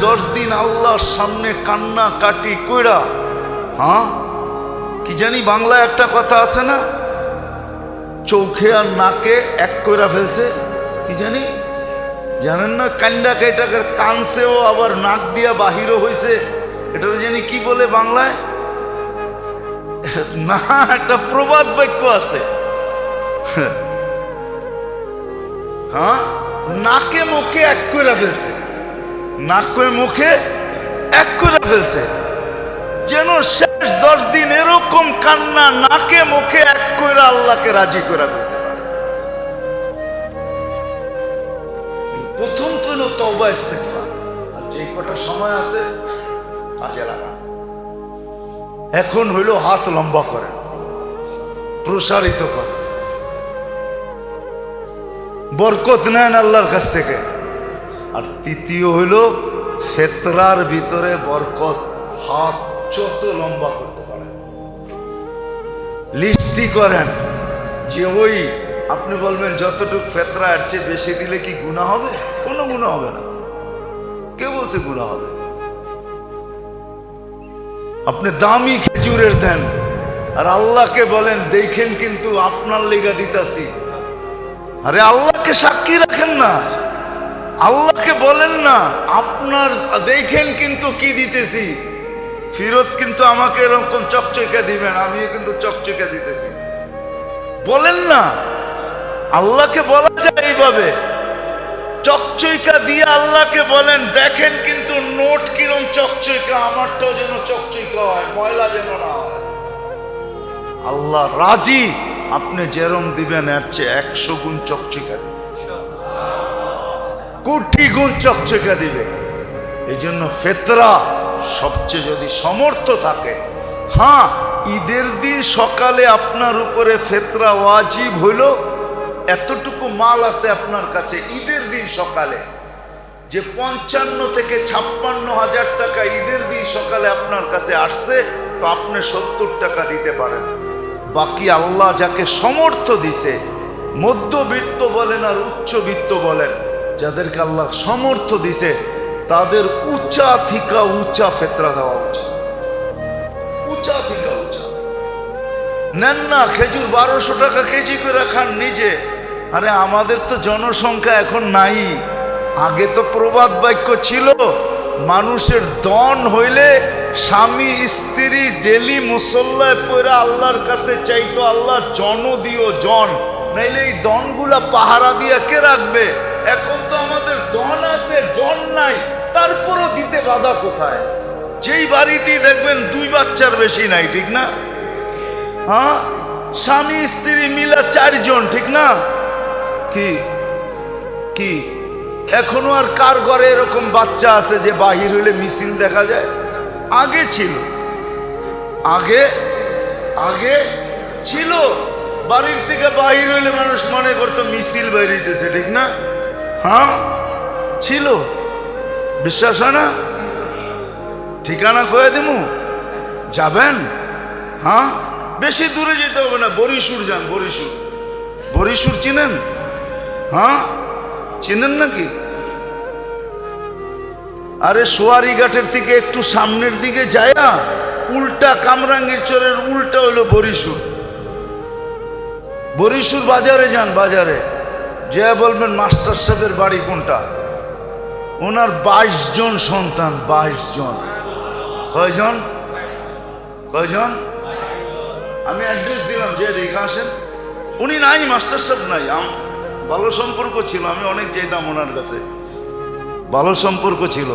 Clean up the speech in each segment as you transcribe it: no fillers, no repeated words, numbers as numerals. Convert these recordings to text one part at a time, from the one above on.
10 দিন আল্লাহর সামনে কান্না কাটি কইরা, হ্যাঁ কি জানি বাংলায় একটা কথা আছে না, চোখে আর নাকে এক কইরা ফেলছে, কি জানি জানেন না? কান্ডা কেটাকে কানছেও আবার নাক দিয়া বাহিরও হয়েছে, এটা জানি কি বলে বাংলায়, না একটা প্রবাদ বাক্য আছে, হ্যাঁ নাকে মুখে এক কইরা ফেলছে, নাকে মুখে এক করে ফেলছে, যেন শেষ 10 দিন এরকম কান্না নাকে মুখে এক করে আল্লাহকে রাজি করে ফেলতে পারে। প্রথম তো হলো তওবা ইস্তেগফার, আর যে কটা সময় আছে কাজে লাগান। এখন হইল হাত লম্বা করেন, প্রসারিত করেন, বরকত নেন আল্লাহর কাছ থেকে। আর তৃতীয় হইল ফেতরার ভিতরে বরকত, হাত যত লম্বা করতে পারেন, লিস্টি করেন যে ওই আপনি বলবেন যতটুকু ফেতরা এর চেয়ে বেশি দিলে কি গুনাহ হবে? কোনো গুনাহ হবে না। কে বলছে গুনাহ হবে? আপনি দামি খেজুরের দেন আর আল্লাহকে বলেন দেখেন কিন্তু আপনার লেগা দিতাছি, আরে আল্লাহকে সাক্ষী রাখেন না, আল্লাহকে বলেন না আপনার দেখেন কিন্তু কি দিতেছি, ফিরত কিন্তু আমাকে এরকম চকচকে দিবেন, আমিও কিন্তু চকচকে দিতেছি, বলেন না। আল্লাহকে বলা যায় এইভাবে, চকচকা দিয়ে আল্লাহকে বলেন দেখেন কিন্তু নোট কিরম চকচকা, আমারটাও যেন চকচকা হয়, ময়লা যেন না হয়। আল্লাহ রাজি, আপনি যেরম দিবেন এর চেয়ে 100 গুণ চকচকা দিবেন, কোটি গুণ চকচকা দিবে। এই জন্য ফেতরা সবচেয়ে যদি সমর্থ থাকে, হ্যাঁ ঈদের দিন সকালে আপনার উপরে ফেতরা ওয়াজিব হইল, এতটুকু মাল আছে আপনার কাছে ঈদের দিন সকালে, যে 55 থেকে 56 হাজার টাকা ঈদের দিন সকালে আপনার কাছে আসছে, তো আপনি 70 টাকা দিতে পারেন। বাকি আল্লাহ যাকে সমর্থ দিছে, মধ্যবিত্ত বলেন আর উচ্চবিত্ত বলেন, যাদেরকে আল্লাহ সমর্থ দিছে তাদের উঁচা থিকা উঁচা ফেতরা দেওয়া উচিত, উঁচা থিকা উঁচা। নেন না খেজুর 1200 টাকা কেজি করে খান নিজে, আরে আমাদের তো জনসংখ্যা এখন নাই, আগে তো প্রবাদ বাক্য ছিল, মানুষের দন হইলে স্বামী স্ত্রী ডেলি মুসল্লায় পড়ে আল্লাহর কাছে চাইতো আল্লাহ জন দিও জন, নাইলে এই দনগুলা পাহারা দিয়ে কে রাখবে? এখন তো আমাদের দন আছে জন নাই, তারপরও দিতে বাধা কোথায়? যেই বাড়িতেই দেখবেন 2 বাচ্চার বেশি নাই, ঠিক না? হ্যাঁ স্বামী স্ত্রী মিলা 4 জন, ঠিক না? কি কি এখনো আর কার ঘরে এরকম বাচ্চা আছে যে বাহির হইলে মিছিল দেখা যায়? আগে ছিল, আগে আগে ছিল, বাড়ির থেকে বাহির হইলে মানুষ মনে করতো মিছিল বাইরেছে, ঠিক না? হ্যাঁ ছিল, বিশ্বাস হয় না? ঠিকানা কয়ে দিমু, যাবেন? হ্যাঁ বেশি দূরে যেতে হবে না, বরিশুর যান, বরিশুর, বরিশুর চিনেন? হ্যাঁ চিনেন নাকি? আরে সোয়ারি ঘাটের থেকে একটু সামনের দিকে যায়া উল্টা কামরাঙ্গীর চরের উল্টা হইলো বরিশুর। বরিশুর বাজারে যান, বাজারে যে বলবেন মাস্টার সাহেবের বাড়ি কোনটা, ওনার 22 জন সন্তান, 22 জন। কয়জন? কয়জন? আমি অ্যাড্রেস দিলাম, যে দেখে আসেন। উনি নাই, মাস্টার সাহেব নাই, ভালো সম্পর্ক ছিল, আমি অনেক যেতাম ওনার কাছে, ভালো সম্পর্ক ছিল।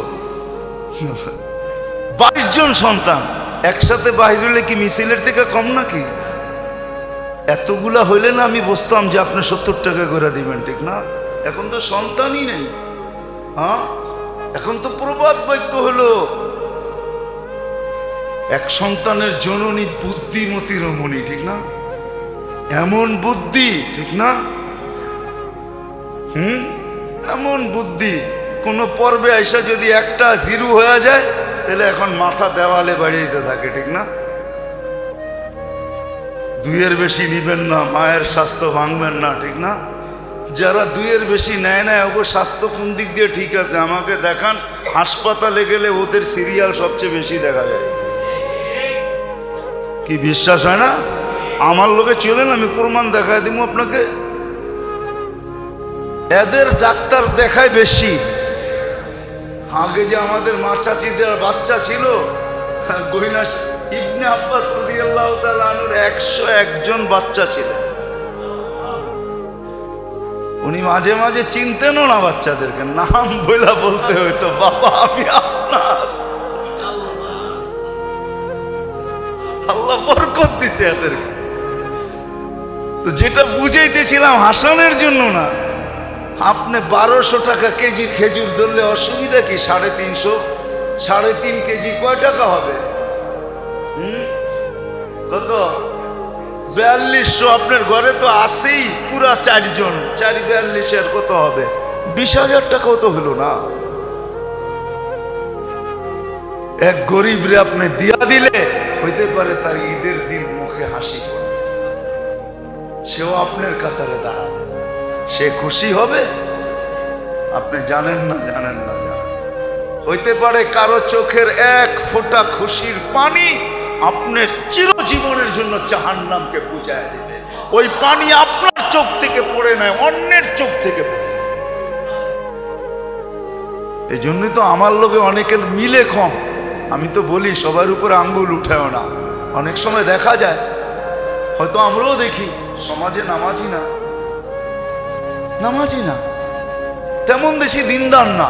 22 জন সন্তান একসাথে বাহির হইলে কি মিছিলের থেকে কম নাকি? এতগুলা হইলে না আমি বুঝতাম যে আপনি 70 টাকা করে দিবেন, ঠিক না? এখন তো সন্তানই নেই। হ্যাঁ এখন তো প্রবাদ বাক্য হলো এক সন্তানের জননী বুদ্ধিমতী রমণী, ঠিক না? এমন বুদ্ধি, ঠিক না? এমন বুদ্ধি, কোন পর্বে আইসা যদি একটা 0 হয়ে যায় তাহলে এখন মাথা দেওয়ালে বাড়িয়ে থাকে, ঠিক না? 2 এর বেশি নিবেন না, মায়ের স্বাস্থ্য ভাঙবেন না, ঠিক না? যারা দুইয়ের বেশি নেয় না ওগো স্বাস্থ্য কোন দিক দিয়ে ঠিক আছে আমাকে দেখান। হাসপাতালে গেলে ওদের সিরিয়াল সবচেয়ে বেশি দেখা যায়। কি বিশ্বাস হয় না? আমার লোকে চলেন, আমি প্রমাণ দেখায় দিব আপনাকে। এদের ডাক্তার দেখায় বেশি। আগে যে আমাদের মা চাচিদের বাচ্চা ছিল, গহিনা ইবনে আব্বাস রাদিয়াল্লাহু তাআলা আনহুর 101 জন বাচ্চা ছিলেন। উনি মাঝে মাঝে চিনতেনও না বাচ্চাদেরকে, নাম বইলা বলতে হইতো, বাবা আমি আপনার। আল্লাহ বরকত দিছে এদেরকে। তো যেটা বুঝাইতেছিলাম হাসানের জন্য না, আপনি 1200 টাকা কেজির খেজুর ধরলে অসুবিধা কি? 350, 3.5 কেজি কয় টাকা হবে? কত? 4200। আপনার ঘরে তো আসেই পুরা 4 জন, 4-42 কত হবে? 20,000 টাকাও তো হলো না। এক গরিব রে আপনি দিয়া দিলে হইতে পারে তার ঈদের দিন মুখে হাসি পড়ে, সেও আপনার কাতারে দাঁড়াবে, সে খুশি হবে। আপনি জানেন না, জানেন না, জানেন। হইতে পারে কারো চোখের এক ফোঁটা খুশির পানি আপনার চিরজীবনের জন্য জাহান্নামকে বুঝায় দেবে। ওই পানি আপনার চোখ থেকে পড়ে নাই, অন্যের চোখ থেকে পড়ে। এই জন্যই তো আমার লোকে অনেকের মিলে কম। আমি তো বলি সবার উপরে আঙ্গুল উঠেও না। অনেক সময় দেখা যায়, হয়তো আমরাও দেখি, সমাজে নামাজি না, নামাজি না, তেমন বেশি দিনদার না,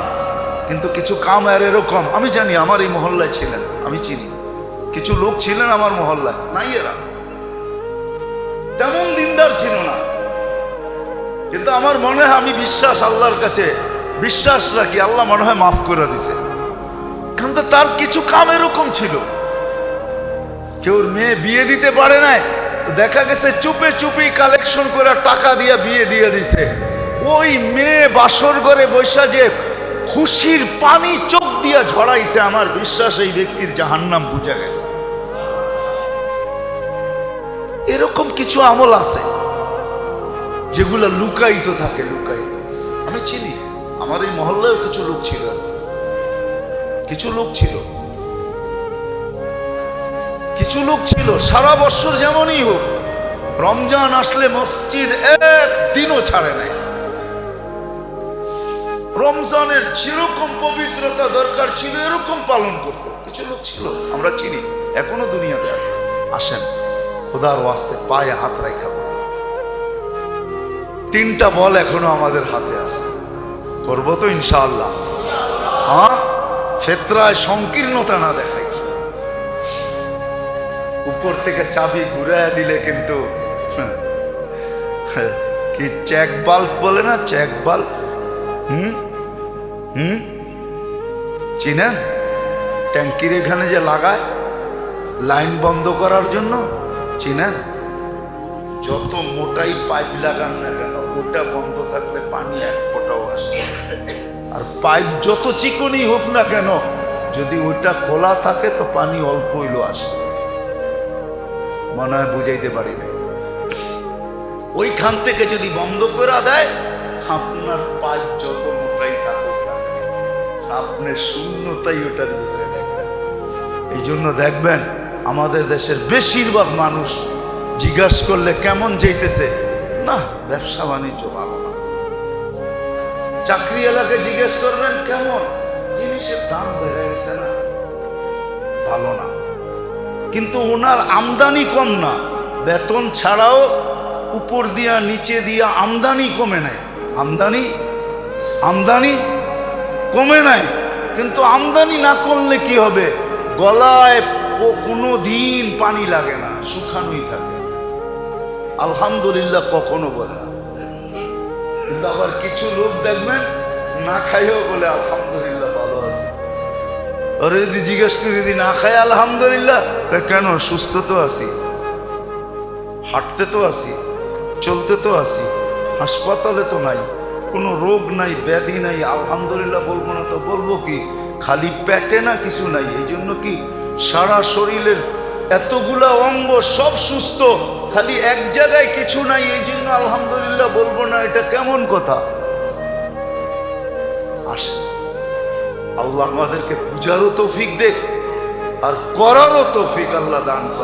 কিন্তু কিছু কাম আর এরকম। আমি জানি আমার এই মহল্লায় ছিলেন, আমি চিনি কিছু লোক ছিলেন আমার মহল্লায়, নাই এরা তেমন দিনদার ছিল না, কিন্তু আমার মনে হয়, আমি বিশ্বাস আল্লাহর কাছে বিশ্বাস রাখি, আল্লাহ মনে হয় মাফ করে দিছে। কিন্তু তার কিছু কাম এরকম ছিল, কেউ মেয়ে বিয়ে দিতে পারে নাই, দেখা গেছে চুপে চুপি কালেকশন করে টাকা দিয়ে বিয়ে দিয়ে দিছে। ওই মেয়ে বাসর ঘরে বৈশা যে খুশির পানি চোখ দিয়া ঝরাইছে, আমার বিশ্বাস এই ব্যক্তির জাহান্নাম বুঝা গেছে। এরকম কিছু আমল আছে যেগুলো লুকায়িত থাকে, লুকায়িত। আমি চিনি, আমার এই মহল্লায় কিছু লোক ছিল, কিছু লোক ছিল, কিছু লোক ছিল সারা বছর যেমনই হোক, রমজান আসলে মসজিদ একদিনও ছাড়ে নাই। রমজানের যেরকম পবিত্রতা দরকার ছিল এরকম পালন করত। কিছু লোক ছিল, আমরা চিনি, এখনো দুনিয়াতে আছে। আসেন খোদার ওয়াস্তে পায়ে হাত রাখা বলি, 3টা বল এখনো আমাদের হাতে আছে, করবো তো ইনশাআল্লাহ। হ্যাঁ, ফেতরায় সংকীর্ণতা না দেখাই। উপর থেকে চাবি ঘুরাইয়া দিলে কিন্তু কি চেক বাল্ব বলে না, চেক বাল্ব, চিনেন? ট্যাঙ্কির এখানে যে লাগায় লাইন বন্ধ করার জন্য, চিনেন? যত মোটাই পাইপ লাগান না কেন, ওটা বন্ধ থাকলে পানি এক ফোঁটাও আসে। আর পাইপ যত চিকনই হোক না কেন, যদি ওইটা খোলা থাকে তো পানি অল্প হইল আসে। মনে হয় বুঝাইতে পারি না। ওইখান থেকে যদি বন্ধ করে দেয়, আপনার পাইপ যত মোটাই থাকুক না, আপনার শূন্যতাই ওটার ভিতরে দেখবেন। এই জন্য দেখবেন আমাদের দেশের বেশিরভাগ মানুষ জিজ্ঞাসা করলে কেমন যাইতেছে, না ব্যবসা বাণিজ্য ভালো না। চাকরি এলাকায় জিজ্ঞেস করবেন কেমন, জিনিসের দাম বেড়ে গেছে না, ভালো না। কিন্তু ওনার আমদানি কম না, বেতন ছাড়াও উপর দিয়া নিচে দিয়া আমদানি কমে নাই। আমদানি কমে নাই, কিন্তু আমদানি না করলে কি হবে, গলায় কোনো দিন পানি লাগে না, শুকানোই থাকে। আলহামদুলিল্লাহ কখনো বলে না। কিন্তু আবার কিছু লোক দেখবেন না খাইও বলে আলহামদুলিল্লাহ ভালো আছে। ওরে যদি জিজ্ঞেস করি, যদি না খাই আলহামদুলিল্লাহ, কেন? সুস্থ তো আছি, হাঁটতে তো আছি, চলতে তো আছি, হাসপাতালে তো নাই, কোনো রোগ নাই, ব্যাধি নাই, আলহামদুলিল্লাহ বলবো না তো বলবো কি? খালি পেটে না কিছু নাই। এই জন্য কি সারা শরীরের এতগুলা অঙ্গ সব সুস্থ, খালি এক জায়গায় কিছু নাই এই জন্য আলহামদুলিল্লাহ বলবো না, এটা কেমন কথা? আসে আল্লাহ আমাদেরকে বুঝারও তৌফিক দেখ আর করারও তৌফিক আল্লাহ দান করে।